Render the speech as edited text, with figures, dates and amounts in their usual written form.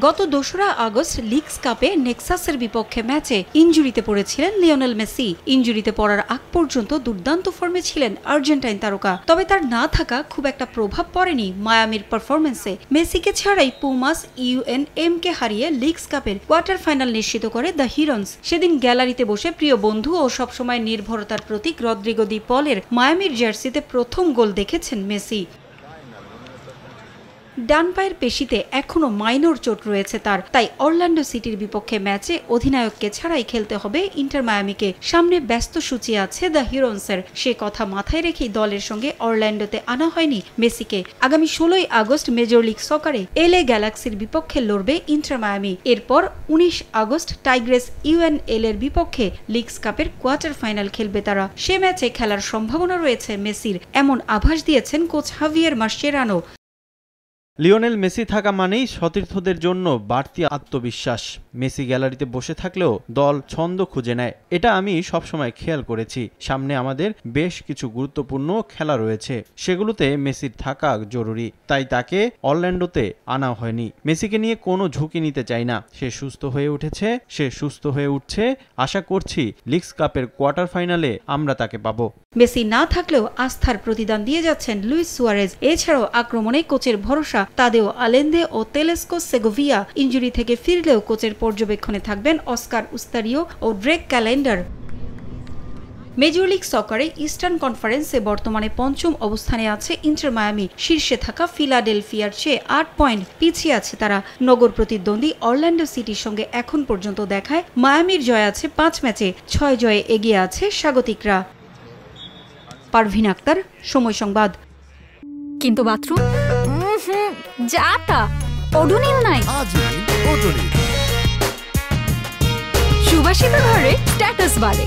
গত ২রা August leagues কাপে নেক্সাসের বিপক্ষে ম্যাচে ইনজুরিতে পড়েছিলেন লিওনেল মেসি। ইনজুরিতে পড়ার আগ পর্যন্ত দুর্দান্ত ফর্মে ছিলেন আর্জেন্টাইন তারকা। তবে তার না থাকা খুব একটা প্রভাব পড়েনি মায়ামির পারফরম্যান্সে। মেসিকে ছাড়াই পুমাস UNM কে হারিয়ে লিগস কাপের কোয়ার্টার ফাইনাল নিশ্চিত করে দ্য হিরন্স। সেদিন গ্যালারিতে বসে প্রিয় বন্ধু ও সবসময় নির্ভরতার প্রতীক রদ্রিগো দি পলের মায়ামির জার্সিতে প্রথম গোল দেখেছেন মেসি। ডান পায়ের পেশিতে এখনো মাইনর চোট রয়েছে তার, তাই অরল্যান্ডো সিটির বিপক্ষে ম্যাচে অধিনায়ককে ছাড়াই খেলতে হবে ইন্টার মায়ামিকে। সামনে ব্যস্ত সূচি আছে দ্য হিরন্সের, সে কথা মাথায় রেখেই দলের সঙ্গে অরল্যান্ডোতে আনা হয়নি মেসিকে। আগামী ১৬ই আগস্ট মেজর লিগ সকারে LA গ্যালাক্সির বিপক্ষে লড়বে ইন্টার মায়ামি। এরপর ১৯ আগস্ট টাইগ্রেস UNL এর বিপক্ষে লিগস কাপের কোয়ার্টার ফাইনাল খেলবে তারা। সে ম্যাচে খেলার সম্ভাবনা রয়েছে মেসির, এমন আভাস দিয়েছেন coach Javier Mascherano. Lionel Messi থাকা মানেই সতীর্থদের জন্য বাড়তি আত্মবিশ্বাস। মেসি গ্যালারিতে বসে থাকলেও দল ছন্দ খুঁজে নেয়, এটা আমি সবসময় খেয়াল করেছি। সামনে আমাদের বেশ কিছু গুরুত্বপূর্ণ খেলা রয়েছে, সেগুলোতে মেসির থাকা জরুরি, তাই তাকে অরল্যান্ডোতে আনা হয়নি। মেসিকে নিয়ে কোনো ঝুঁকি নিতে চাই না। সে সুস্থ হয়ে উঠেছে, সে সুস্থ হয়ে উঠছে। আশা করছি লিগস কাপের কোয়ার্টার ফাইনালে আমরা তাকে পাবো। মেসি না থাকলেও আস্থার প্রতিদান দিয়ে যাচ্ছেন লুইস সুয়ারেজ। এছাড়াও আক্রমণে কোচের ভরসা তাদেও আলেন্দে ও তেলেস্কো সেগোভিয়া। ইনজুরি থেকে ফিরলেও কোচের পর্যবেক্ষণে থাকবেন অস্কার উস্তারিও ও ড্রেক ক্যালেন্ডার। মেজর লিগ সকারে ইস্টার্ন কনফারেন্সে বর্তমানে পঞ্চম অবস্থানে আছে ইন্টার মায়ামি। শীর্ষে থাকা ফিলাডেলফিয়ার চেয়ে ৮ পয়েন্ট পিছিয়ে আছে তারা। নগর প্রতিদ্বন্দ্বী অরল্যান্ডো সিটির সঙ্গে এখন পর্যন্ত দেখায় মায়ামির জয় আছে 5 ম্যাচে, 6 জয়ে এগিয়ে আছে স্বাগতিকরা। পারভিন আক্তার, সময় সংবাদ। কিন্তু বাথরুম যা তা ওডোনিল নাই। সুবাসিত ঘরে স্ট্যাটাস বাড়ে।